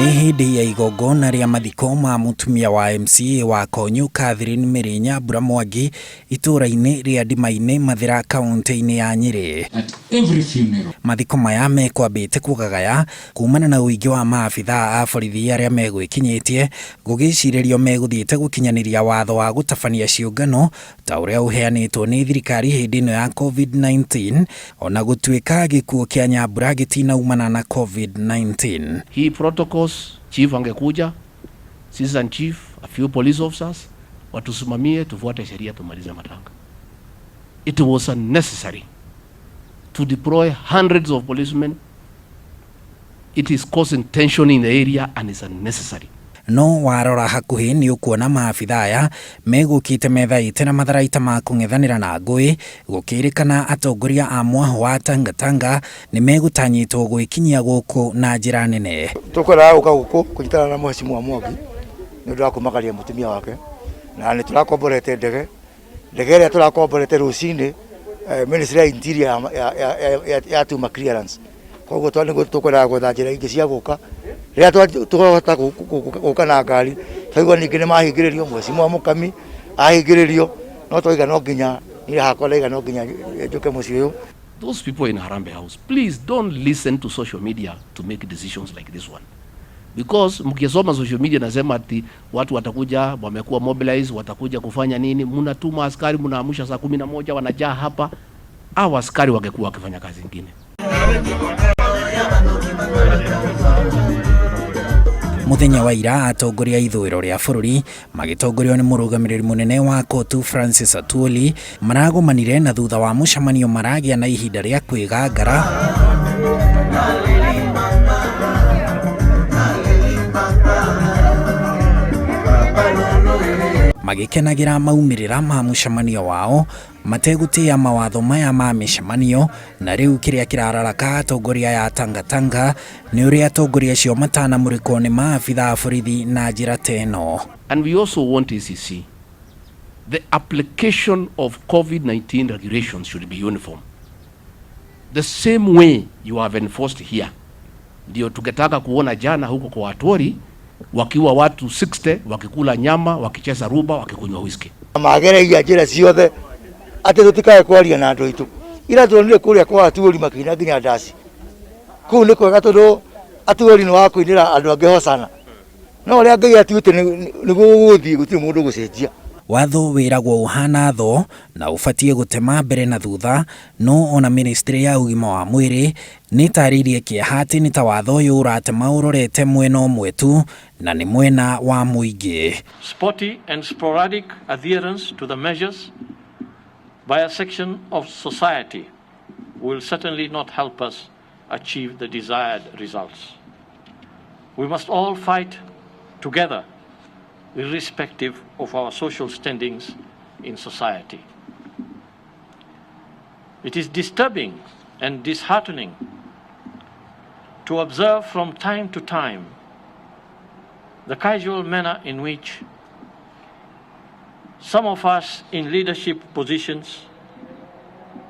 Nĩ hĩndĩ ya igongona rĩa mathiko ma mũtumia wa MCA wa Konyo Catherine Mĩrĩ Mbura Mwangi itũra-inĩ rĩa Ndima-inĩ Mathira kaunti-inĩ ya Nyĩrĩ. Mathiko maya mekwambĩte kũgagaya kumana na ũingĩ wa maabithaa a borithi arĩa megwĩkinyĩtie gũgĩcirĩrio megũthiĩte gũkinyanĩria watho wa gũtabania ciũngano ta ũrĩa ũheanĩtwo nĩ thirikari hĩndĩ ĩno ya COVID-19 ona gũtuĩka gĩkuũ kĩa Nyambura gĩtinaumana na COVID-19. Hii protocols chief angekuja, assistant chief, a few police officers watusimamie, tufuate sheria, tumalize matanga. It was unnecessary to deploy hundreds of policemen. It is causing tension in the area and is unnecessary. No warora hakuhi ni ukuona maabithaa aya megũkĩte methaĩte na matharaita ma kũng'ethanĩra na ngũĩ gũkĩrĩkana atongoria a mwaho wa Tanga nĩ megũtanyĩtwo gwĩkinyia gũkũ na njĩra nene. Tũkwenda gũka gũkũ kũnyitana na Mheshimiwa Mwangi nĩ ũndũ wa kũmakaria mũtumia wake na nĩ tũrakomborete ndege ĩrĩa tũrakomborete rũcinĩ Ministry ya Interior ya tuma clearance. Koguo tũkwenda gwetha njĩra ingĩ cia gũka rĩrĩa tũhota gũka na ngari twaigua ningĩ nĩ mahingĩrĩrio Mheshimiwa Mukami ahingĩrĩrio no tũiga no nginya ile hakwa leiga no nginya njuke mũciĩ ũyũ. Those people in Harambee House, please don't listen to social media to make decisions like this one, because mkisoma social media nasema ati watu watakuja wamekuwa mobilize watakuja kufanya nini, mnatuma askari mnaamusha saa 11 wanajaa hapa, au askari wangekuwa wakifanya kazi nyingine. Muthenya wa ira atongoria ithũĩro rĩa bũrũri magĩtongorio nĩ mũrũgamĩrĩri mũnene wa kotu Francis Atwoli maragomanire na thutha wa mũcemanio maragĩa na ihinda rĩa kwĩgangara magĩkenagĩra maumĩrĩra ma mũcemanio wao mategũtĩa mawatho maya ma mĩcemanio. Na rĩu kĩrĩa kĩrararaka atongoria ya Tanga nĩ ũrĩa atongoria acio matanamũrĩkwo nĩ maabithaa a borithi na njĩra ta ĩno. And we also want ECC, the application of COVID-19 regulations should be uniform, the same way you have enforced here. Ndio tukitaka kuona jana huko kwa Atwoli wakiwa watu 60 wakikula nyama, wakicheza ruba, wakikunywa whisky. Mageregia njĩra ciothe ati tutikae kwaria na andũ aitũ. Ira tuonire kuria kwa Atwoli makina nginya ndaci. Kũu nĩ kwega tondũ Atwoli nĩ wa kũinĩra andũ angĩ hosana. No ũrĩa Ngai atuĩte nĩguo gũthiĩ gũtirĩ mũndũ gũcenjia. Watho wĩragwo ũhana tho na ũbatiĩ gũtema mbere na thutha, no ona ministry ya ũgima wa mwĩrĩ nĩ tarĩirie kĩeha atĩ nĩ ta watho ũyũ ũratema ũrorete mwena ũmwe tu na nĩ mwena wa mũingĩ. Spotty and sporadic adherence to the measures by a section of society will certainly not help us achieve the desired results. We must all fight together, irrespective of our social standings in society. It is disturbing and disheartening to observe from time to time the casual manner in which some of us in leadership positions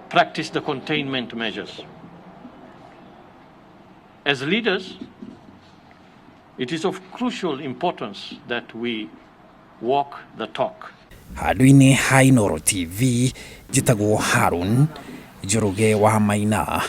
practice the containment measures. As leaders, it is of crucial importance that we walk the talk. Handũ-inĩ ha Inooro TV njĩtagwo Harun Njoroge wa Maina.